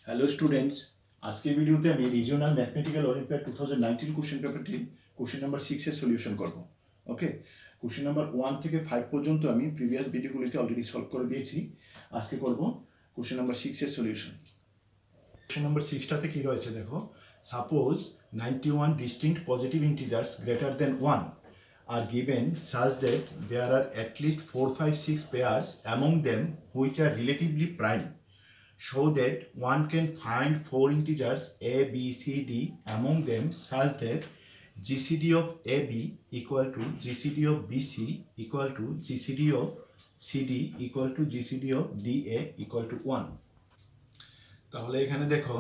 Hello students, আজকের ভিডিওতে আমি রিজিওনাল ম্যাথমেটিক্যাল অলিম্পিয়াড 2019 কোশ্চেন পেপারটির কোশ্চেন নাম্বার 6 এর সলিউশন করব। ওকে, কোশ্চেন নাম্বার 1 থেকে 5 পর্যন্ত আমি প্রিভিয়াস ভিডিওগুলিতে অলরেডি সলভ করে দিয়েছি। আজকে করব কোশ্চেন নাম্বার 6 এর সলিউশন। কোশ্চেন নাম্বার 6টাতে কি রয়েছে দেখো, suppose 91 distinct positive integers greater than 1 are given such that there are at least 4, 5, 6 pairs among them which are relatively prime. Show that one can find 4 integers a, b, c, d among them such that GCD of AB equal to GCD of BC equal to GCD of CD equal to GCD of DA equal to 1. তাহলে এখানে দেখো,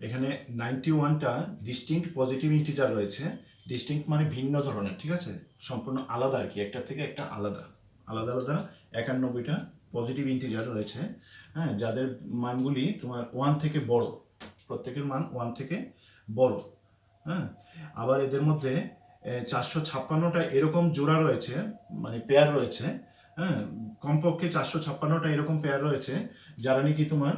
এখানে 91টা distinct positive integer রয়েছে। Distinct মানে ভিন্ন ধরনের, ঠিক আছে, সম্পূর্ণ আলাদা আর কি, একটা থেকে একটা আলাদা আলাদা আলাদা 91টা পজিটিভ ইন্টিজার রয়েছে, হ্যাঁ, যাদের মানগুলি তোমার 1 থেকে বড়, প্রত্যেকের মান 1 থেকে বড়। হ্যাঁ, আবার এদের মধ্যে 456টা এরকম জোড়া রয়েছে, মানে পেয়ার রয়েছে। হ্যাঁ, কমপক্ষে 456টা এরকম পেয়ার রয়েছে যারা নাকি তোমার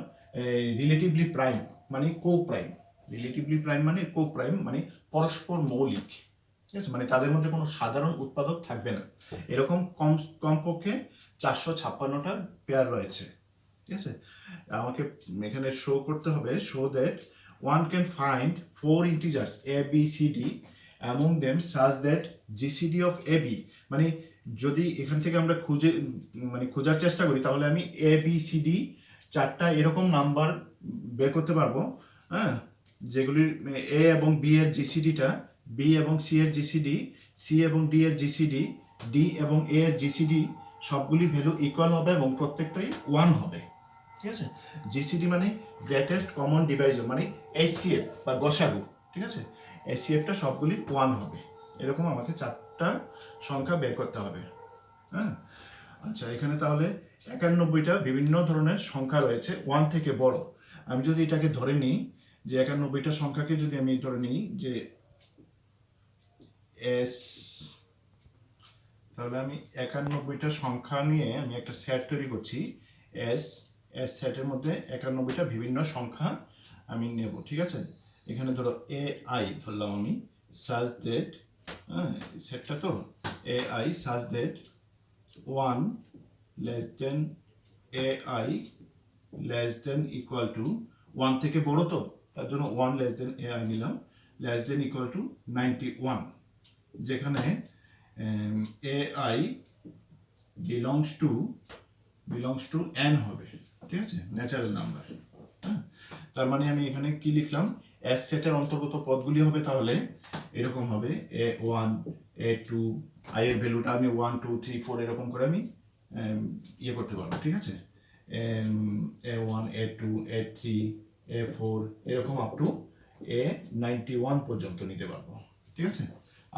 রিলেটিভলি প্রাইম মানে কো প্রাইম। রিলেটিভলি প্রাইম মানে কো প্রাইম মানে পরস্পর মৌলিক, ঠিক আছে, মানে তাদের মধ্যে কোনো সাধারণ উৎপাদক থাকবে না, এরকম কমপক্ষে 456টা পেয়ার রয়েছে। ঠিক আছে, আমাকে এখানে শো করতে হবে, show that one can find 4 integers a b c d among them such that GCD of AB, মানে যদি এখান থেকে আমরা খোঁজার চেষ্টা করি তাহলে আমি a b c d 4টা এরকম নাম্বার বের করতে পারবো, হ্যাঁ, যেগুলির a এবং b এর জিসিডিটা, b এবং c এর জিসিডি, c এবং d এর জিসিডি, d এবং a এর জিসিডি সবগুলি ভ্যালু ইকুয়াল হবে এবং প্রত্যেকটাই 1 হবে। ঠিক আছে, জিসিডি মানে গ্রেটেস্ট কমন ডিভাইজার, মানে এইচসিএফ বা গসাগু, ঠিক আছে, এইচসিএফটা সবগুলি 1 হবে। এরকম আমাকে 4টা সংখ্যা বের করতে হবে। হ্যাঁ, আচ্ছা, এখানে তাহলে 91টা বিভিন্ন ধরনের সংখ্যা রয়েছে 1 থেকে বড়। আমি যদি এটাকে ধরে নিই যে 91টা সংখ্যাকে যদি আমি ধরে নিই যে এস, তাহলে আমি 91টা সংখ্যা নিয়ে আমি একটা সেট তৈরি করছি। এস সেটের মধ্যে 91টা বিভিন্ন সংখ্যা আমি নেব, ঠিক আছে। এখানে ধরো এ আই ধরলাম আমি, সাজ দ্যাট, হ্যাঁ, সেটটা তো A I such that 1 less than A I less than equal to 1 থেকে বড়, তো তার জন্য 1 লেস দেন এ আই নিলাম, লেস দেন ইকুয়াল টু 91, যেখানে A I belongs to N হবে, ঠিক আছে, ন্যাচারাল নাম্বার। হ্যাঁ, তার মানে আমি এখানে কি লিখলাম, এস সেটের অন্তর্গত পদগুলি হবে তাহলে এরকম হবে A1 A2, আই এর ভ্যালুটা আমি 1 2 3 4 এরকম করে আমি ইয়ে করতে পারবো, ঠিক আছে, A1 A2 A3 A4 এরকম আপ টু A91 পর্যন্ত নিতে পারবো, ঠিক আছে,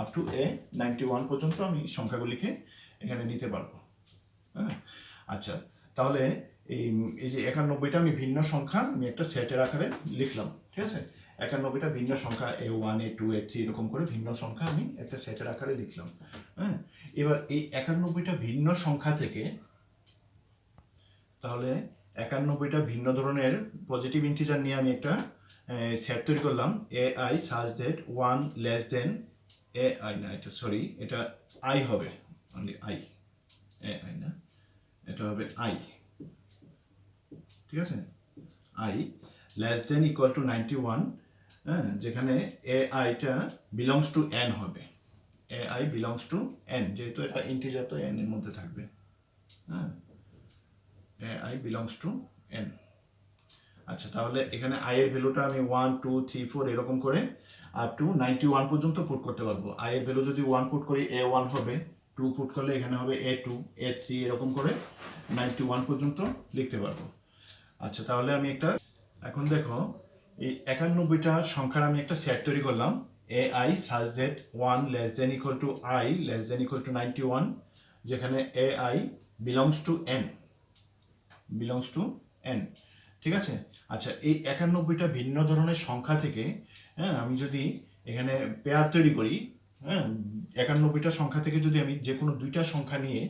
আপ টু A91 পর্যন্ত আমি সংখ্যাগুলিকে এখানে নিতে পারবো। হ্যাঁ, আচ্ছা, তাহলে এই যে 91টা আমি ভিন্ন সংখ্যা আমি একটা সেটের আকারে লিখলাম, ঠিক আছে, 91টা ভিন্ন সংখ্যা A1 A2 A3 এরকম করে ভিন্ন সংখ্যা আমি একটা সেটের আকারে লিখলাম। হ্যাঁ, এবার এই 91টা ভিন্ন সংখ্যা থেকে তাহলে 91টা ভিন্ন ধরনের পজিটিভ ইন্টিজার নিয়ে আমি একটা সেট তৈরি করলাম, A I such that 1 less than A I, না এটা সরি, এটা আই হবে, অনলি আই, এ আই না, এটা হবে আই, ঠিক আছে, I less than equal to 91, হ্যাঁ, যেখানে এ আইটা বিলংস টু এন হবে, A I belongs to N, যেহেতু এটা ইন্টিজার তো এন এর মধ্যে থাকবে। হ্যাঁ, A I belongs to N. আচ্ছা, তাহলে এখানে আই এর ভ্যালুটা আমি 1 2 3 4 এরকম করে আপ টু 91 পর্যন্ত পুট করতে পারবো। আই এর ভ্যালু যদি 1 পুট করি A1 হবে, 2 পুট করলে এখানে হবে A2 A3 এরকম করে 91 পর্যন্ত লিখতে পারবো। আচ্ছা, তাহলে আমি একটা, এখন দেখো এই 91টা সংখ্যার আমি একটা সেট তৈরি করলাম, A I such that 1 less than equal two I less than equal to 91, যেখানে A I belongs to N, ঠিক আছে। আচ্ছা, এই 91টা ভিন্ন ধরনের সংখ্যা থেকে, হ্যাঁ, আমি যদি এখানে পেয়ার তৈরি করি, হ্যাঁ, 91টা সংখ্যা থেকে যদি আমি যে কোনো 2টা সংখ্যা নিয়ে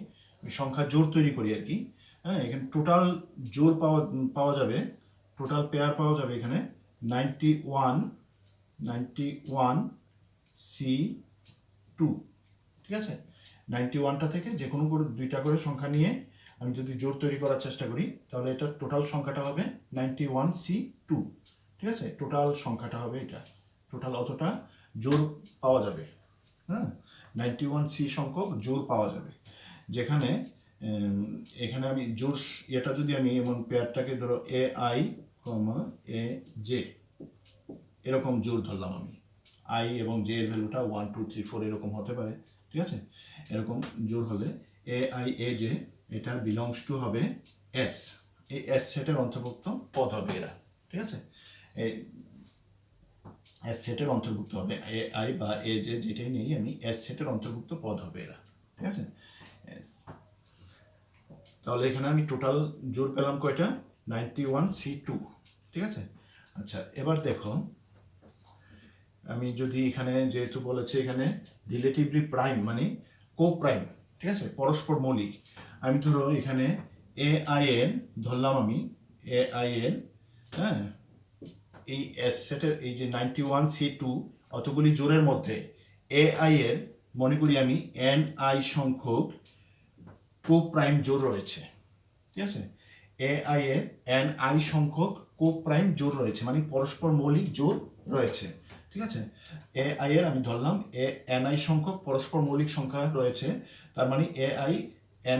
সংখ্যা জোড় তৈরি করি আর কি, হ্যাঁ, এখানে টোটাল জোড় পাওয়া যাবে টোটাল পেয়ার পাওয়া যাবে এখানে 91 C2, ঠিক আছে। 91টা থেকে যে কোনো করে 2টা করে সংখ্যা নিয়ে আমি যদি জোড় তৈরি করার চেষ্টা করি তাহলে এটা টোটাল সংখ্যাটা হবে 91C2, ঠিক আছে। টোটাল সংখ্যাটা হবে এটা, টোটাল অতটা জোড় পাওয়া যাবে, হ্যাঁ। 91C সংখ্যক জোড় পাওয়া যাবে, যেখানে এখানে আমি জোড় এটা যদি আমি এমন পেয়ারটাকে ধরো AI, AJ এরকম জোড় ধরলাম আমি, I এবং J এর ভ্যালুটা 1 2 3 4 এরকম হতে পারে, ঠিক আছে। এরকম জোড় হলে AI AJ এটা বিলংস টু হবে S, এই S সেটের অন্তর্ভুক্ত পদ হবে এরা, ঠিক আছে। এই S সেটের অন্তর্ভুক্ত হবে AI বা AJ যেটাই নেই আমি, S সেটের অন্তর্ভুক্ত পদ হবে এরা, ঠিক আছে। তাহলে এখানে আমি টোটাল জোড় পেলাম কয়টা, 91C2, ঠিক আছে। আচ্ছা এবার দেখো, আমি যদি এখানে যেহেতু বলেছে এখানে রিলেটিভলি প্রাইম মানে কো প্রাইম, ঠিক আছে, পরস্পর মৌলিক, আমি ধরো এখানে AI এর ধরলাম আমি AI এর, হ্যাঁ, এই S সেটের এই যে 91C2 অতগুলি জোড়ের মধ্যে AI এর মনে করি আমি NI সংখ্যক কো প্রাইম জোড় রয়েছে, ঠিক আছে। AI এর NI সংখ্যক কো প্রাইম জোড় রয়েছে মানে পরস্পর মৌলিক জোড় রয়েছে, ঠিক আছে। AI এর আমি ধরলাম NI সংখ্যক পরস্পর মৌলিক সংখ্যা রয়েছে, তার মানে AI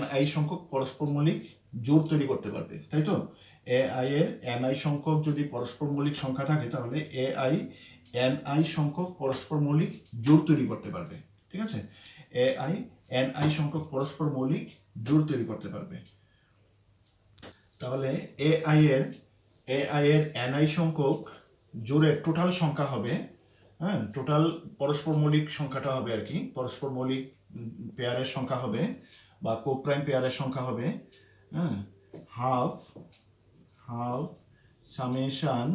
NI সংখ্যক পরস্পর মৌলিক জোড় তৈরি করতে পারবে, তাই তো। AI এর NI সংখ্যক যদি পরস্পর মৌলিক সংখ্যা থাকে তাহলে AI NI সংখ্যক পরস্পর মৌলিক জোড় তৈরি করতে পারবে, ঠিক আছে। AI NI সংখ্যক পরস্পর মৌলিক জোড় তৈরি করতে পারবে। তাহলে AI এর NI সংখ্যক জোড়ের টোটাল সংখ্যা হবে, হ্যাঁ, টোটাল পরস্পর মৌলিক সংখ্যাটা হবে আর কি, পরস্পর মৌলিক পেয়ারের সংখ্যা হবে বা কোপ্রাইম পেয়ারের সংখ্যা হবে, হ্যাঁ, half summation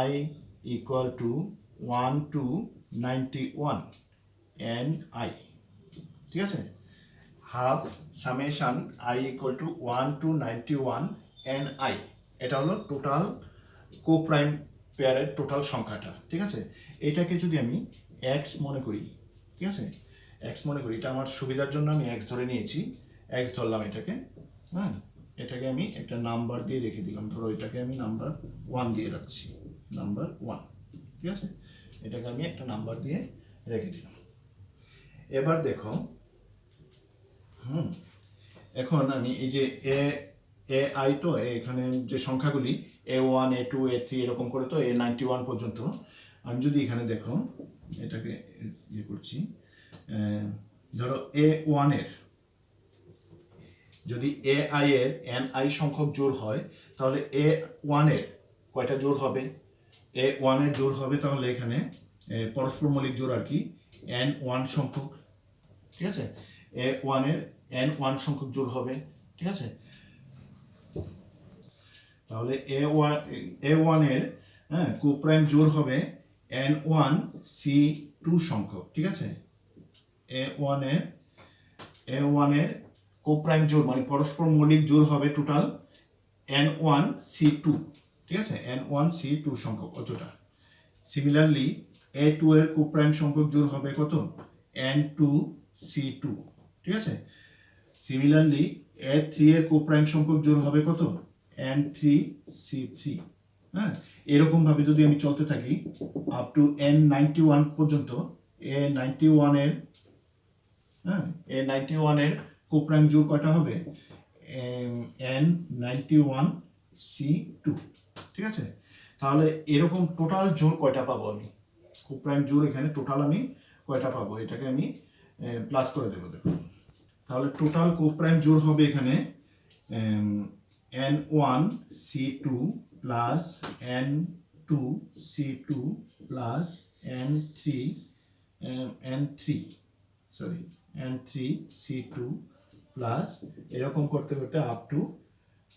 I equal to 1 to 91 NI, ঠিক আছে। Half summation I equal to 1 to 91 NI, এটা হলো টোটাল কোপ্রাইম পেয়ারের টোটাল সংখ্যাটা, ঠিক আছে। এটাকে যদি আমি x মনে করি, ঠিক আছে, x মনে করি, এটা আমার সুবিধার জন্য আমি x ধরে নিয়েছি, x ধরলাম এটাকে, হ্যাঁ, এটাকে আমি একটা নাম্বার দিয়ে রেখে দিলাম, ধরো এটাকে আমি নাম্বার 1 দিয়ে রাখছি, নাম্বার 1, ঠিক আছে। এটাকে আমি একটা নাম্বার দিয়ে রেখে দিলাম। এবার দেখো, এখন আমি এই যে AI তো এখানে যে সংখ্যাগুলি A1 A2 A3 এরকম করে তো A91 পর্যন্ত, আমি যদি এখানে দেখো এটাকে ইয়ে করছি, ধরো A1 এর যদি AI এর NI সংখ্যক জোড় হয় তাহলে A1 এর কয়টা জোড় হবে, A1 এর জোড় হবে তাহলে এখানে পরস্পর মৌলিক জোড় আর কি N1 সংখ্যক, ঠিক আছে। A1 এর N1 সংখ্যক জোড় হবে, ঠিক আছে। তাহলে A1 এর, হ্যাঁ, কোপ্রাইম জোড় হবে N1C2 সংখ্যক, ঠিক আছে। A1 এর কোপ্রাইম জোড় মানে পরস্পর মৌলিক জোড় হবে টোটাল N1C2, ঠিক আছে, N1C2 সংখ্যক অতটা। সিমিলারলি A2 এর কোপ্রাইম সংখ্যক জোড় হবে কত, N2C2, ঠিক আছে। সিমিলারলি A3 এর কোপ্রাইম সংখ্যক জোড় হবে কত, N3C3, হ্যাঁ। এরকম ভাবে যদি আমি চলতে থাকি আপ টু N91 পর্যন্ত, A91 এর, হ্যাঁ, A91 এর কোপ্রাইম জোড় কয়টা হবে, N91C2, ঠিক আছে। তাহলে এরকম টোটাল জোড় কয়টা পাবো আমি, কোপ্রাইম জোড় এখানে টোটাল আমি কয়টা পাবো, এটাকে আমি প্লাস করে দেবো, দেখো। তাহলে টোটাল কোপ্রাইম জোড় হবে এখানে N1C2 plus N2C2 plus N3C2 plus এরকম করতে করতে আপ টু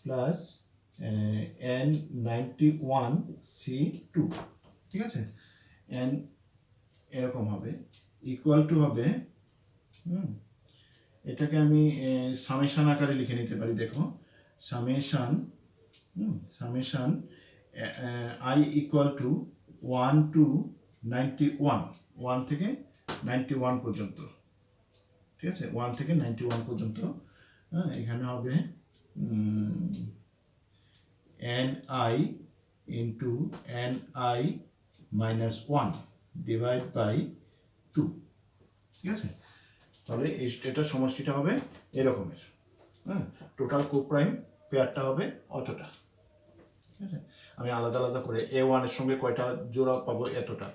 প্লাস N91C2, ঠিক আছে। N এরকম হবে ইকুয়াল টু হবে, এটাকে আমি সামেশন আকারে লিখে নিতে পারি, দেখো, summation summation i equal to 1 to 91, 1 থেকে 91 পর্যন্ত, ঠিক আছে, 1 থেকে 91 পর্যন্ত। এখানে হবে n i into n i minus 1 divide by 2, ঠিক আছে। তাহলে এটার সমষ্টিটা হবে এরকমের। টোটাল কোপ্রাইম পেয়ারটা হবে অতটা, ঠিক আছে। আমি আলাদা আলাদা করে A1 এর সঙ্গে কয়টা জোড়া পাবো এতটা,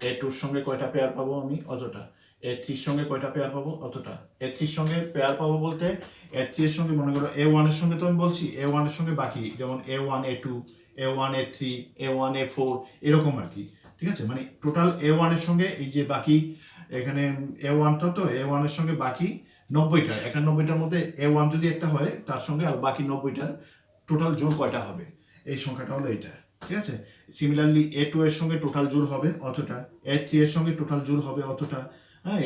A2 এর সঙ্গে কয়টা পেয়ার পাবো আমি অতটা, A3 এর সঙ্গে কয়টা পেয়ার পাবো অতটা। A3 এর সঙ্গে পেয়ার পাবো বলতে A3 এর সঙ্গে মনে করো A1 এর সঙ্গে তো আমি বলছি A1 এর সঙ্গে বাকি, যেমন A1 A2 A1 A3 A1 A4 এরকম আর কি, ঠিক আছে। মানে টোটাল A1 এর সঙ্গে এই যে বাকি এখানে A1টা, তো A1 এর সঙ্গে বাকি 90টা, 91টার মধ্যে A1 যদি একটা হয় তার সঙ্গে আর বাকি 90টার টোটাল জোড় কয়টা হবে, এই সংখ্যাটা হলো এটা, ঠিক আছে। সিমিলারলি A2 এর সঙ্গে টোটাল জোড় হবে অতটা, A3 এর সঙ্গে টোটাল জোড় হবে অতটা।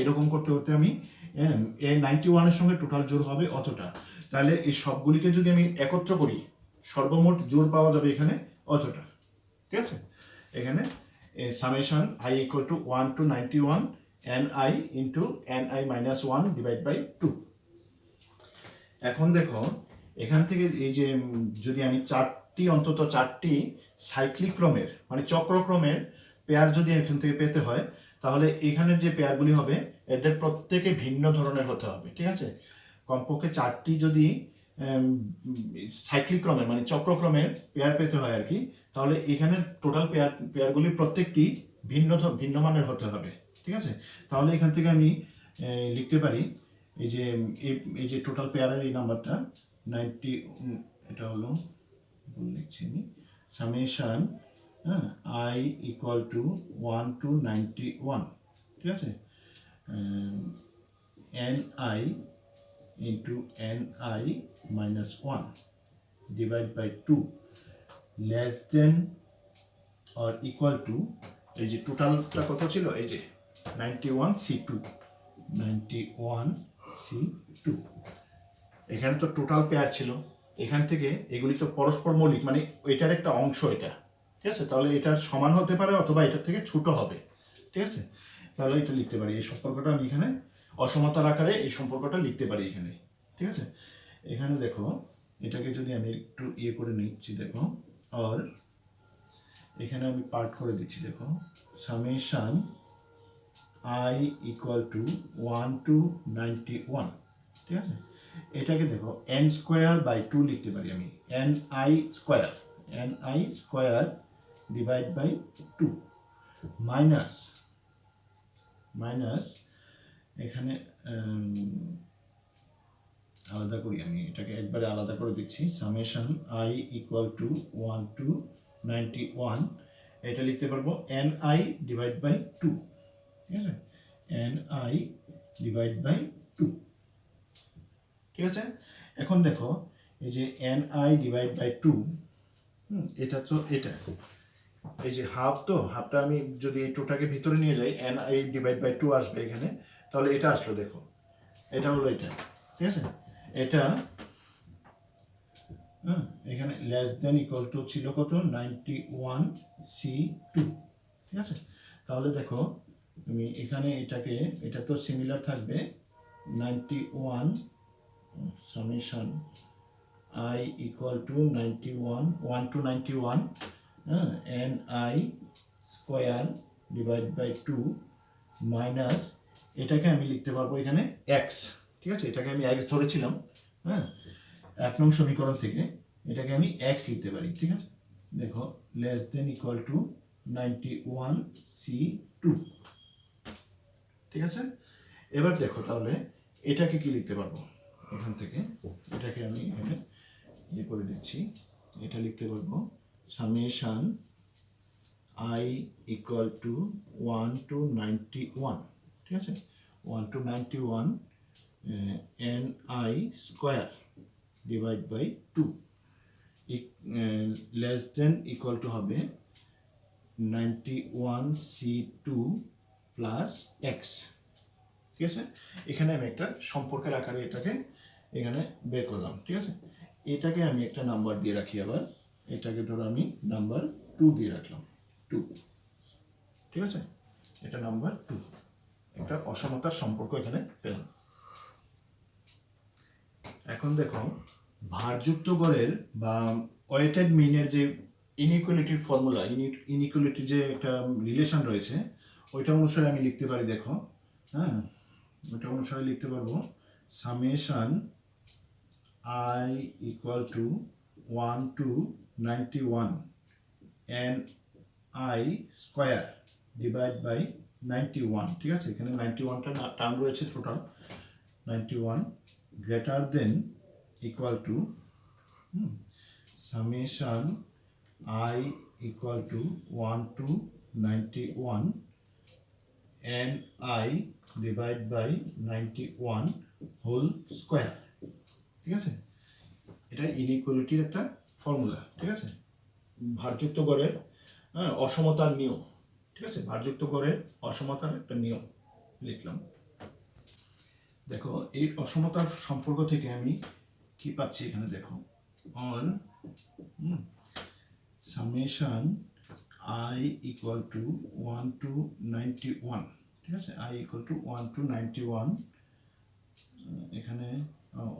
এরকম করতে করতে আমি A91 এর সঙ্গে টোটাল জোড় হবে অতটা। তাহলে এই সবগুলিকে যদি আমি একত্র করি সর্বমোট জোড় পাওয়া যাবে এখানে অতটা, ঠিক আছে। এখানে summation i equal to 1 to 91 n i into n i minus 1 divide by 2। এখন দেখো এখান থেকে এই যে যদি আমি অন্তত চারটি সাইক্লিক ক্রমের মানে চক্রক্রমের পেয়ার যদি এখান থেকে পেতে হয়, তাহলে এখানের যে পেয়ারগুলি হবে এদের প্রত্যেকে ভিন্ন ধরনের হতে হবে, ঠিক আছে। কমপক্ষে চারটি যদি সাইক্লিক ক্রমের মানে চক্রক্রমের পেয়ার পেতে হয় আর কি, তাহলে এখানের টোটাল পেয়ারগুলি প্রত্যেকটি ভিন্ন মানের হতে হবে, ঠিক আছে। তাহলে এখান থেকে আমি লিখতে পারি এই যে টোটাল পেয়ারের এই নাম্বারটা 90, এটা হলো লিখছি আমি summation i equal to 1 to 91, ঠিক আছে, n i into n i minus 1 divide by 2 less than or equal to, এই যে টোটালটা কত ছিল, এই যে 91C2, 91C2। এখানে তো টোটাল পেয়ার ছিল, এখান থেকে এগুলি তো পরস্পর মৌলিক, মানে এটার একটা অংশ এটা, ঠিক আছে। তাহলে এটার সমান হতে পারে অথবা এটার থেকে ছোট হবে, ঠিক আছে। তাহলে এটা লিখতে পারি, এই সম্পর্কটা আমি এখানে অসমতার আকারে এই সম্পর্কটা লিখতে পারি এখানে, ঠিক আছে। এখানে দেখো এটাকে যদি আমি একটু করে নিচ্ছি, দেখো আর এখানে আমি পার্ট করে দিচ্ছি, দেখো summation i equal to 1 to 91, ঠিক আছে। এটাকে দেখো এন স্কোয়ার বাই 2 লিখতে পারি আমি, n i square divide by 2 minus এখানে আলাদা করি, আমি এটাকে একবারে আলাদা করে দিচ্ছি, summation i equal to 1 to 91, এটা লিখতে পারবো এন আই ডিভাইড বাই 2, ঠিক আছে, এন আই ডিভাইড বাই 2, ঠিক আছে। এখন দেখো এই যে এন আই ডিভাইড বাই 2, এটা তো এটা এই যে হাফ, তো হাফটা আমি যদি এই টুটাকে ভিতরে নিয়ে যাই এন আই ডিভাইড বাই 2 আসবে এখানে, তাহলে এটা আসলো, দেখো এটা হলো এটা, ঠিক আছে। এটা এখানে লেস দেন ইকুয়াল টু ছিল কত, 91C2, ঠিক আছে। তাহলে দেখো তুমি এখানে এটা তো সিমিলার থাকবে 91 summation i equal to 91 1 to 91 n i square divide by 2 minus এটাকে আমি লিখতে পারবো এখানে এক্স, ঠিক আছে। এটাকে আমি এক্স ধরেছিলাম, 1 নং সমীকরণ থেকে এটাকে আমি এক্স লিখতে পারি, ঠিক আছে। দেখো less than equal two 91C2, ঠিক আছে। এবার দেখো তাহলে এটাকে কি লিখতে পারবো এখান থেকে, এটাকে আমি এখানে করে দিচ্ছি, এটা লিখতে পারবো summation i equal to 1 to 91, ঠিক আছে, 1 to 91 n i square divide by 2 less than equal to হবে 91C2 প্লাস এক্স, ঠিক আছে। এখানে আমি একটা সম্পর্কের আকারে এটাকে এখানে বের করলাম, ঠিক আছে। এটাকে আমি একটা নাম্বার দিয়ে রাখি আবার, এটাকে ধরো আমি নাম্বার 2 দিয়ে রাখলাম, 2। ঠিক আছে, এটা নাম্বার 2, একটা অসমতার সম্পর্ক এখানে পেলাম। এখন দেখো ভারযুক্ত গড়ের বা ওয়েটেড মিনের যে ইনইকুয়ালিটির ফর্মুলা, ইনইকুয়ালিটির যে একটা রিলেশন রয়েছে, ওইটা অনুসারে আমি লিখতে পারি। দেখো, হ্যাঁ, ওইটা অনুসারে লিখতে পারবো summation I equal to 1 to 91 n I square divide by 91। ঠিক আছে, এখানে 91টা টার্ম রয়েছে total, 91 greater than equal to summation I equal to 1 to 91 n I divide by 91 whole square. ঠিক আছে, এটা ইনইকুয়ালিটির একটা ফর্মুলা। ঠিক আছে, ভারযুক্ত গড়ের অসমতার নিয়ম। ঠিক আছে, ভারযুক্ত গড়ের অসমতার একটা নিয়ম লিখলাম। দেখো এই অসমতার সম্পর্ক থেকে আমি কি পাচ্ছি এখানে, দেখো on summation I equal to 1 to 91। ঠিক আছে, I equal to 1 to 91, এখানে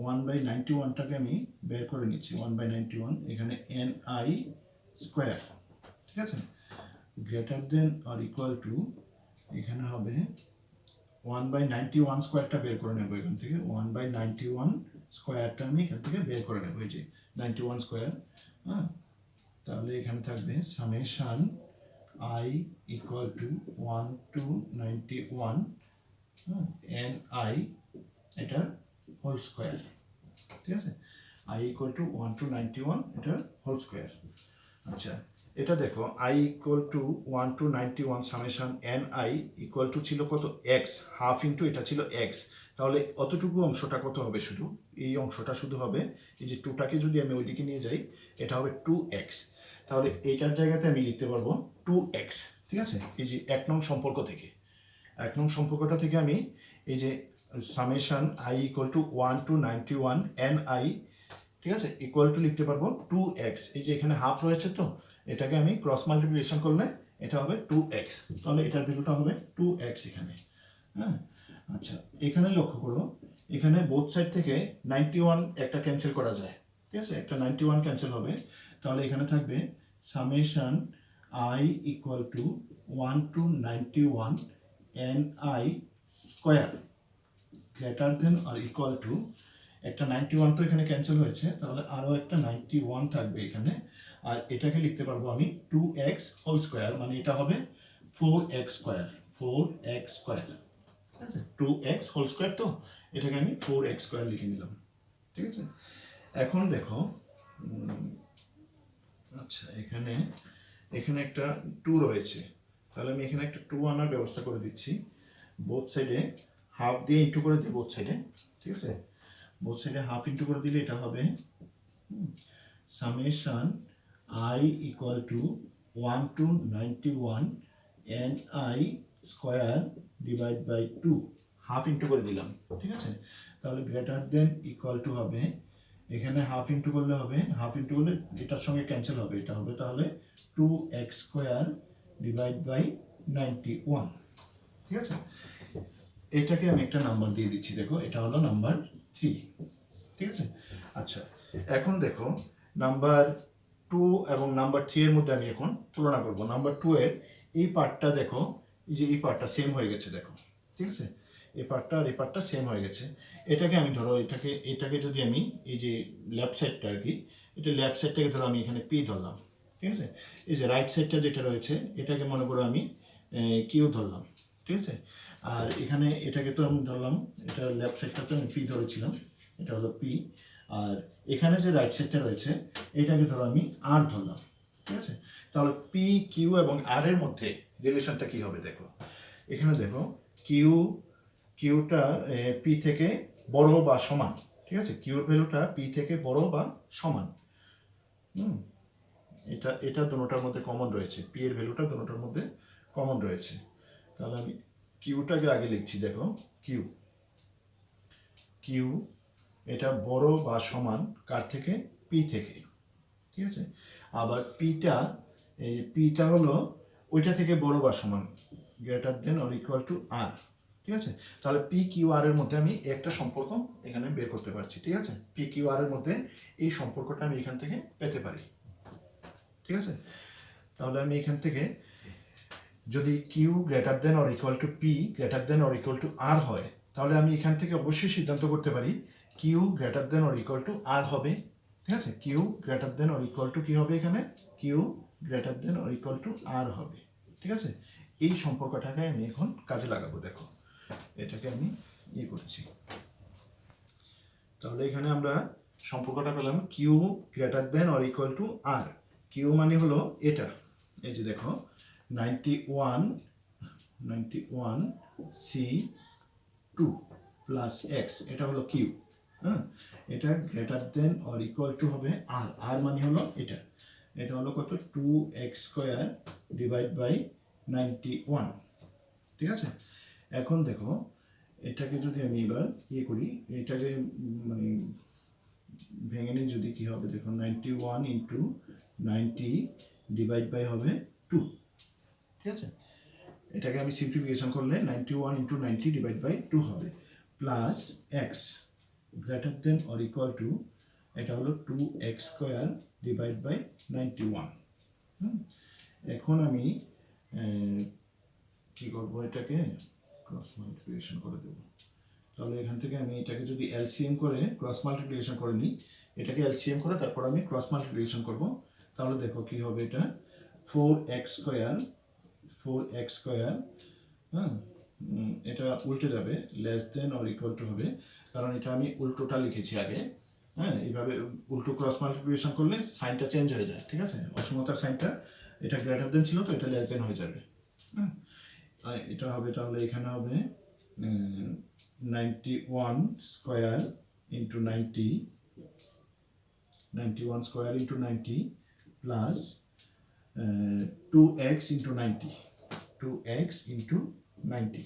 1/91টাকে আমি বের করে নিচ্ছি, 1/91, এখানে ni স্কোয়ার। ঠিক আছে, greater than or equal to, এখানে হবে 1/91 স্কোয়ারটা বের করে নেব এখান থেকে, 1/91 স্কোয়ারটা আমি এখান থেকে বের করে নেব, এই যে 91 স্কোয়ার। হ্যাঁ, তাহলে এখানে থাকবে summation I equal to 1 to 91 ni এটার হোল স্কোয়ার। ঠিক আছে, I equal to 1 to 91 এটার হোল স্কোয়ার। আচ্ছা, এটা দেখো I equal to 1 to 91 summation ni equal to ছিল কত, x, হাফ ইন্টু এটা ছিল x, তাহলে অতটুকু অংশটা কত হবে, শুধু এই অংশটা শুধু হবে, এই যে 2টাকে যদি আমি ওইদিকে নিয়ে যাই, এটা হবে 2x, তাহলে এইটার জায়গাতে আমি লিখতে পারবো 2x। ঠিক আছে, এই যে 1 নং সম্পর্ক থেকে, 1 নং সম্পর্কটা থেকে আমি এই যে summation I equal to 1 to 91 ni, ঠিক আছে, ইকুয়াল টু লিখতে পারবো 2x, এই যে এখানে হাফ রয়েছে, তো এটাকে আমি ক্রস মাল্টিপ্লিকেশন করলে এটা হবে 2x, তাহলে এটার ভ্যালুটা হবে 2x এখানে। হ্যাঁ, আচ্ছা, এখানে লক্ষ্য করো, এখানে বোথ সাইড থেকে 91 একটা ক্যান্সেল করা যায়। ঠিক আছে, একটা 91 ক্যান্সেল হবে, তাহলে এখানে থাকবে summation I equal to 1 to 91 ni square greater than or equal to, একটা 91 তো এখানে ক্যান্সেল হয়েছে, তাহলে আরও একটা 91 থাকবে এখানে, আর এটাকে লিখতে পারবো আমি 2x হোল স্কোয়ার, মানে এটা হবে 4x স্কোয়ার, 4x স্কোয়ার। ঠিক আছে, 2x হোল স্কোয়ার, তো এটাকে আমি 4x স্কোয়ার লিখে নিলাম। ঠিক আছে, এখন দেখো, আচ্ছা, এখানে একটা 2 রয়েছে, তাহলে আমি এখানে একটা 2 আনার ব্যবস্থা করে দিচ্ছি, বোথ সাইডে হাফ দিয়ে ইন্টু করে দিই বোথ সাইডে। ঠিক আছে, বোথ সাইডে হাফ ইন্টু করে দিলে এটা হবে summation I equal to 1 to 91 ni square divide by 2, half into করে দিলাম। ঠিক আছে, তাহলে গ্রেটার দেন ইকুয়াল টু হবে, এখানে হাফ ইন্টু করলে হবে, হাফ ইন্টু করলে এটার সঙ্গে ক্যান্সেল হবে, এটা হবে তাহলে 2x স্কোয়ার ডিভাইড বাই 91। ঠিক আছে, এটাকে আমি একটা নাম্বার দিয়ে দিচ্ছি, দেখো এটা হলো নাম্বার 3। ঠিক আছে, আচ্ছা, এখন দেখো নাম্বার 2 এবং নাম্বার 3 এর মধ্যে আমি এখন তুলনা করব। নাম্বার 2 এর এই পার্টটা দেখো, এই যে এই পার্টটা সেম হয়ে গেছে, দেখো। ঠিক আছে, এই পার্টটা আর এই পার্টটা সেম হয়ে গেছে, এটাকে আমি ধরো, এটাকে যদি আমি এই যে লেফট সাইডটা আর কি, এটা লেফট সাইডটাকে ধরো আমি এখানে পি ধরলাম। ঠিক আছে, এই যে রাইট সাইডটা যেটা রয়েছে এটাকে মনে করো আমি কিউ ধরলাম। ঠিক আছে, আর এখানে এটাকে তো আমি ধরলাম, এটা লেফট সাইডটা তো আমি পি ধরেছিলাম, এটা হলো পি, আর এখানে যে রাইট সাইডটা রয়েছে এটাকে ধরো আমি আর ধরলাম। ঠিক আছে, তাহলে পি, কিউ এবং আর এর মধ্যে রিলেশনটা কি হবে, দেখো এখানে দেখো, কিউটা পি থেকে বড় বা সমান। ঠিক আছে, কিউর ভ্যালুটা পি থেকে বড় বা সমান। এটা দুটোটার মধ্যে কমন রয়েছে, পি এর ভ্যালুটা দুটোটার মধ্যে কমন রয়েছে, তাহলে আমি কিউটাকে আগে লিখছি। দেখো কিউ এটা বড় বা সমান কার থেকে, পি থেকে। ঠিক আছে। আবার পিটা হলো ওইটা থেকে বড় বা সমান, greater than or equal to R. ঠিক আছে, তাহলে পি কিউ আর এর মধ্যে আমি একটা সম্পর্ক এখানে বের করতে পারছি। ঠিক আছে, পি কিউ আর এর মধ্যে এই সম্পর্কটা আমি এখান থেকে পেতে পারি। ঠিক আছে, তাহলে আমি এখান থেকে যদি Q greater than or equal to P greater than or equal to R হয়, তাহলে আমি এখান থেকে অবশ্যই সিদ্ধান্ত করতে পারি Q greater than or equal to R হবে। ঠিক আছে, Q greater than or equal to কি হবে, এখানে Q greater than or equal to R হবে। ঠিক আছে, এই সম্পর্কটাকে আমি এখন কাজে লাগাবো। দেখো এটাকে আমি করছি, তাহলে এখানে আমরা সম্পর্কটা পেলাম Q greater than or equal to R. Q মানে হলো এটা, এই যে দেখো 91 C2 প্লাস এক্স, এটা হলো কিউ। হ্যাঁ, এটা greater than or equal to হবে আর। আর মানে হলো এটা হলো কত, 2x² ডিভাইড বাই 91। ঠিক আছে, এখন দেখো এটাকে যদি আমি এবার করি, এটাকে মানে ভেঙে নিই যদি, কি হবে দেখো 91 ইন্টু 90 ডিভাইড বাই হবে 2। ঠিক আছে, এটাকে আমি সিম্পলিফিকেশন করলে 91 ইন্টু 90 ডিভাইড বাই 2 হবে, plus x greater than or equal two, এটা হলো 2x² ডিভাইড বাই 91। এখন আমি কি করবো, এটাকে ক্রস মাল্টিপ্লিকেশন করে দেবো। তাহলে এখান থেকে আমি এটাকে যদি এলসিএম করে ক্রস মাল্টিপ্লিকেশন করে নিই, এটাকে এলসিএম করে তারপর আমি ক্রস মাল্টিপ্লিকেশন করব, তাহলে দেখো কি হবে, এটা 4x², হ্যাঁ এটা উল্টে যাবে, less than or equal to হবে, কারণ এটা আমি উল্টোটা লিখেছি আগে। হ্যাঁ, এইভাবে উল্টো ক্রস মাল্টিপ্লিকেশন করলে সাইনটা চেঞ্জ হয়ে যায়। ঠিক আছে, অসমতার সাইনটা, এটা গ্রেটার দেন ছিল তো এটা লেস দেন হয়ে যাবে। হ্যাঁ, এটা হবে, তাহলে এখানে হবে 91² ইন্টু 90 প্লাস 2x ইন্টু 90।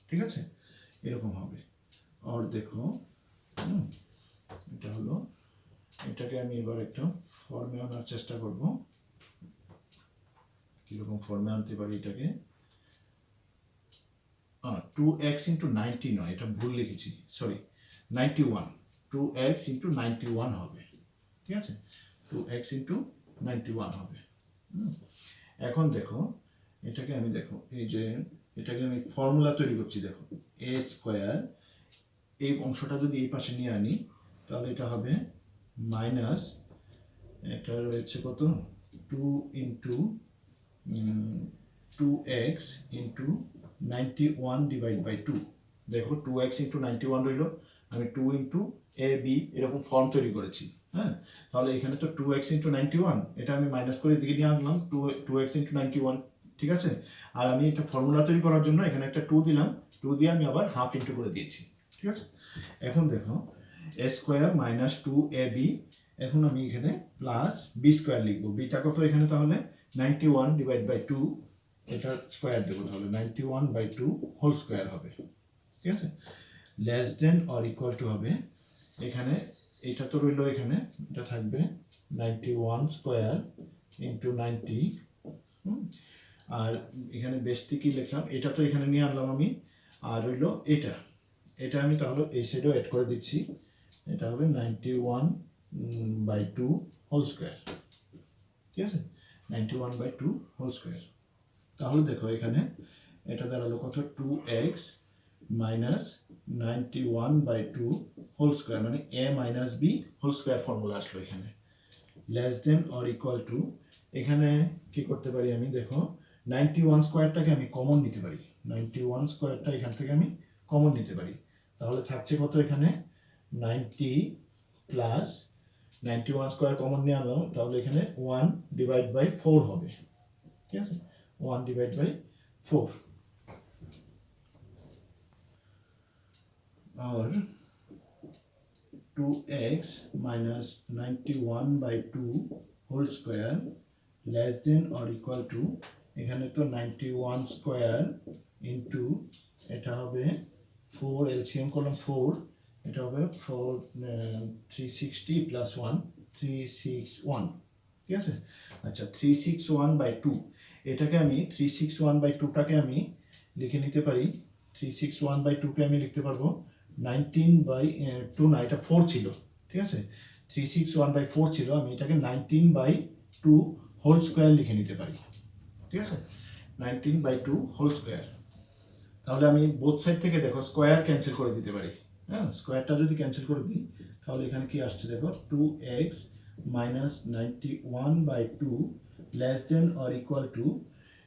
ঠিক আছে, এরকম হবে। আর দেখো এটা হলো, এটাকে আমি এবার একটা ফর্মে আনার চেষ্টা করব, কিরকম ফর্মে আনতে পারি এটাকে। 2x ইন্টু 90 নয়, এটা ভুল লিখেছি, সরি 91, 2x ইন্টু 91 হবে। ঠিক আছে, 2x ইন্টু 91 হবে। এখন দেখো এটাকে আমি, দেখো এই যে এটাকে আমি ফর্মুলা তৈরি করছি, দেখো a², এই অংশটা যদি এই পাশে নিয়ে আনি তাহলে এটা হবে মাইনাস, এটা রয়েছে কত, 2 into 2x into 91 divide by 2। দেখো 2x ইন্টু 91 রইল, আমি 2 ইন্টু এ বি এরকম ফর্ম তৈরি করেছি। হ্যাঁ, তাহলে এখানে তো 2x ইন্টু 91, এটা আমি মাইনাস করে দিকে নিয়ে আনলাম, 2x ইন্টু 91। ঠিক আছে, আর আমি এটা ফর্মুলা তৈরি করার জন্য এখানে একটা 2 দিলাম, 2 দিয়ে আমি আবার হাফ ইন্টু করে দিয়েছি। ঠিক আছে, এখন দেখো a² মাইনাস 2ab, এখন আমি এখানে প্লাস b² লিখবো, বিটা কত এখানে, তাহলে 91 ডিভাইড বাই 2, এটা স্কোয়ার দেবো, তাহলে 91/2 হোল স্কোয়ার হবে। ঠিক আছে, less than or equal to হবে, এখানে এটা তো রইল, এখানে এটা থাকবে 91² ইন্টু 90, আর এখানে বেশি কি লিখলাম, এটা তো এখানে নিয়ে আনলাম আমি, আর রইল এটা আমি তাহলে এই সাইডেও অ্যাড করে দিচ্ছি, এটা হবে 91/2 হোল স্কোয়ার। ঠিক আছে, 91/2 হোল স্কোয়ার। তাহলে দেখো এখানে এটা দাঁড়ালো কত, 2x মাইনাস 91/2 হোল স্কোয়ার, মানে a minus b whole square formula আসলো এখানে। Less than or equal to, এখানে কি করতে পারি আমি, দেখো 91² আমি কমন নিতে পারি, 91² এখান থেকে আমি কমন নিতে পারি, তাহলে থাকছে কত এখানে 90 প্লাস 91² কমন নিয়ে আনলাম, তাহলে এখানে 1 ডিভাইড বাই 4 হবে। ঠিক আছে, 1 ডিভাইড বাই 4, और 2x minus 91/2 whole square less than or equal to, এখানে তো 91² ইন্টু এটা হবে 4, এলসিএম করলাম 4, এটা হবে 360 প্লাস 1, 361, ঠিক আছে। আচ্ছা 361/2, এটাকে আমি 361/2টাকে আমি লিখে নিতে পারি। 361/2কে আমি লিখতে পারবো 19/2, না এটা 4 ছিল, ঠিক আছে। 361/4 ছিল, আমি এটাকে 19/2 হোল স্কোয়ার লিখে নিতে পারি, ঠিক আছে। 19/2 হোল স্কোয়ার। তাহলে আমি বোথ সাইড থেকে দেখো স্কোয়ার ক্যান্সেল করে দিতে পারি। হ্যাঁ, স্কোয়ারটা যদি ক্যান্সেল করে দিই তাহলে এখানে কি আসছে দেখো, 2x minus 91/2 less than or equal to,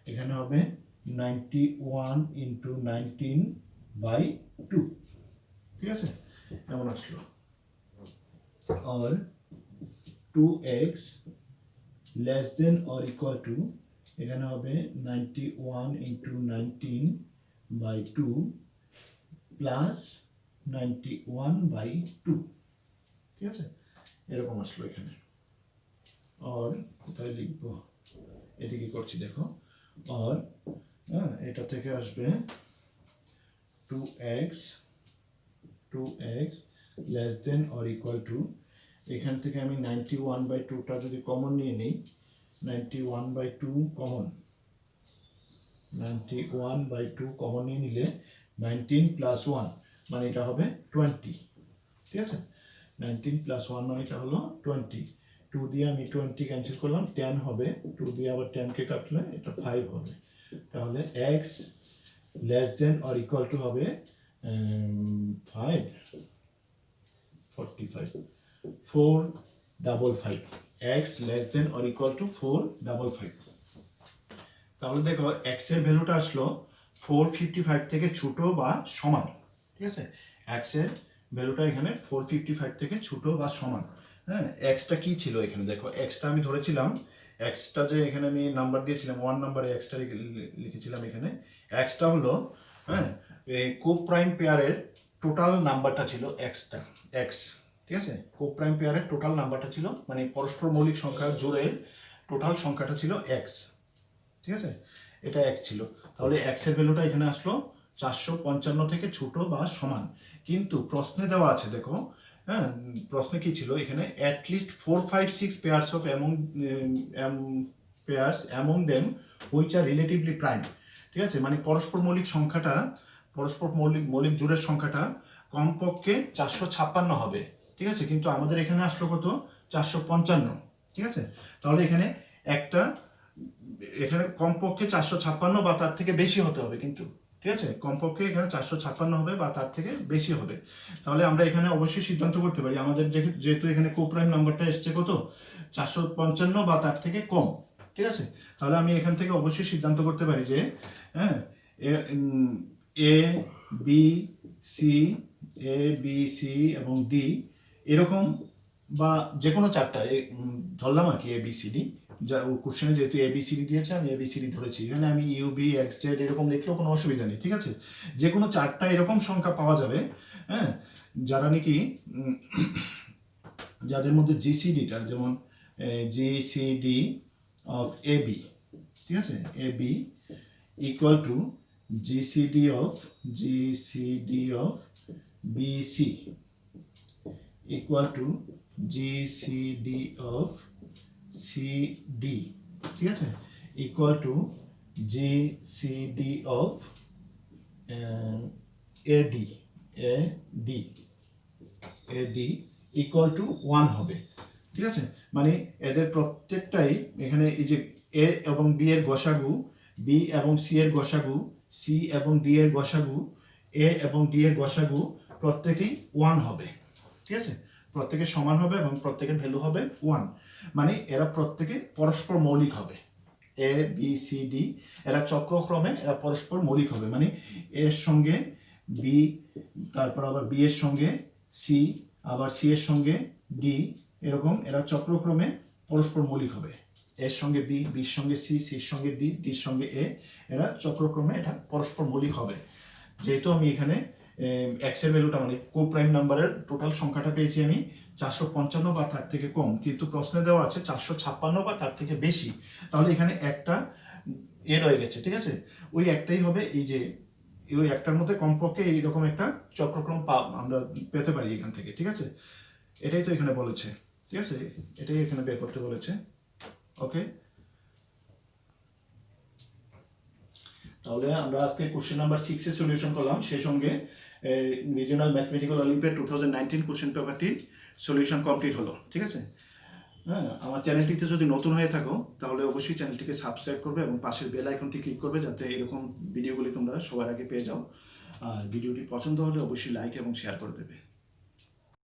এখানে হবে 91 ইন্টু 19/2, ঠিক আছে, এমন আসলো। আর 2x less than or equal to, এখানে হবে 91 ইন্টু 19/2 প্লাস 91/2, ঠিক আছে, এরকম আসলো এখানে। আর কোথায় লিখবো, এদিকে করছি দেখো। আর এটা থেকে আসবে 2x less than or equal two, এখান থেকে আমি 91/2টা যদি কমন নিয়ে নিই, 91/2 কমন, 91/2 কমন নিয়ে নিলে 19 প্লাস 1 মানে এটা হবে 20, ঠিক আছে। 19 প্লাস 1 মানে এটা হলো 20। 2 দিয়ে আমি 20 ক্যান্সেল করলাম, 10 হবে, 2 দিয়ে আবার 10কে কাটলে এটা 5 হবে। তাহলে x less than or equal to হবে 455, x less than or equal two 455। তাহলে দেখো x এর ভ্যালুটা আসলো 455 থেকে ছোট বা সমান, ঠিক আছে। x এর ভ্যালুটা এখানে 455 থেকে ছোট বা সমান। হ্যাঁ, এক্সটা কি ছিল এখানে দেখো, এক্সটা আমি ধরেছিলাম, এক্সটা যে এখানে আমি নাম্বার দিয়েছিলাম 1 নাম্বারে এক্সটা লিখেছিলাম এখানে। এক্সটা হলো, হ্যাঁ, এই কোপ্রাইম পেয়ারের টোটাল নাম্বারটা ছিল এক্সটা, এক্স, ঠিক আছে। কোপ্রাইম পেয়ারের টোটাল নাম্বারটা ছিল, মানে পরস্পর মৌলিক সংখ্যার জোড়ের টোটাল সংখ্যাটা ছিল এক্স, ঠিক আছে, এটা এক্স ছিল। তাহলে এক্স এর ভ্যালুটা এখানে আসলো 455 থেকে ছোট বা সমান। কিন্তু প্রশ্নে দেওয়া আছে দেখো, হ্যাঁ, প্রশ্নে কি ছিল এখানে, at least 4, 5, 6 pairs of among them which are relatively prime, ঠিক আছে, মানে পরস্পর মৌলিক সংখ্যাটা, পরস্পর মৌলিক জোড়ের সংখ্যাটা কমপক্ষে 456 হবে, ঠিক আছে। কিন্তু আমাদের এখানে আসলো কত, 455, ঠিক আছে। তাহলে এখানে কমপক্ষে 456 বা তার থেকে বেশি হতে হবে কিন্তু, ঠিক আছে, কমপক্ষে এখানে 456 হবে বা তার থেকে বেশি হবে। তাহলে আমরা এখানে অবশ্যই সিদ্ধান্ত করতে পারি, আমাদের যেহেতু এখানে কোপ্রাইম নাম্বারটা এসছে কত, 455 বা তার থেকে কম, ঠিক আছে। তাহলে আমি এখান থেকে অবশ্যই সিদ্ধান্ত করতে পারি যে, হ্যাঁ, এ বি সি এবং ডি এরকম, বা যে কোনো চারটা ধরলাম আর কি, ABCD, যা কোশ্চেনে যেহেতু ABCD দিয়েছে আমি ABCD ধরেছি, এখানে আমি UB XZ এরকম লিখলেও কোনো অসুবিধা নেই, ঠিক আছে। যে কোনো চারটা এরকম সংখ্যা পাওয়া যাবে, হ্যাঁ, যারা নাকি যাদের মধ্যে GCDটা, যেমন GCD অফ AB, ঠিক আছে, AB equal to GCD of BC equal to GCD of CD, ঠিক আছে, equal to GCD of AD equal to 1 হবে, ঠিক আছে। মানে এদের প্রত্যেকটাই এখানে এই যে A এবং B এর গসাগু, B এবং C এর গসাগু, C এবং D এর গসাগু, A এবং D এর গসাগু প্রত্যেকেই 1 হবে, ঠিক আছে, প্রত্যেকে সমান হবে এবং প্রত্যেকের ভ্যালু হবে 1। মানে এরা প্রত্যেকে পরস্পর মৌলিক হবে, ABCD এরা চক্রক্রমে এরা পরস্পর মৌলিক হবে, মানে এর সঙ্গে B, তারপর আবার B এর সঙ্গে C, আবার C এর সঙ্গে D, এরকম এরা চক্রক্রমে পরস্পর মৌলিক হবে। এর সঙ্গে B, বির সঙ্গে C, সির সঙ্গে D, ডির সঙ্গে A, এরা চক্রক্রমে এটা পরস্পর মৌলিক হবে। যেহেতু আমি এখানে এক্স এর ভ্যালুটা, মানে কোপ্রাইম নাম্বারের টোটাল সংখ্যাটা পেয়েছি আমি 455 বা তার থেকে কম, কিন্তু প্রশ্নে দেওয়া আছে 456 বা তার থেকে বেশি, তাহলে এখানে একটা রয়ে গেছে, ঠিক আছে। ওই একটাই হবে, এই যে ওই একটার মধ্যে কমপক্ষে এইরকম একটা চক্রক্রম আমরা পেতে পারি এখান থেকে, ঠিক আছে। এটাই তো এখানে বলেছে। ঠিক আছে, এটাই এখানে বের করতে বলেছে। ওকে, তাহলে আমরা আজকে কোশ্চেন নাম্বার 6 এর সলিউশন করলাম, সেই সঙ্গে রিজিওনাল ম্যাথমেটিক্যাল অলিম্পিয়াড 2019 কোশ্চেন পেপারটির সলিউশন কমপ্লিট হলো। ঠিক আছে, হ্যাঁ, আমার চ্যানেলটিতে যদি নতুন হয়ে থাকো তাহলে অবশ্যই চ্যানেলটিকে সাবস্ক্রাইব করবে এবং পাশের বেল আইকনটি ক্লিক করবে, যাতে এরকম ভিডিওগুলি তোমরা সবার আগে পেয়ে যাও। আর ভিডিওটি পছন্দ হলে অবশ্যই লাইক এবং শেয়ার করে দেবে।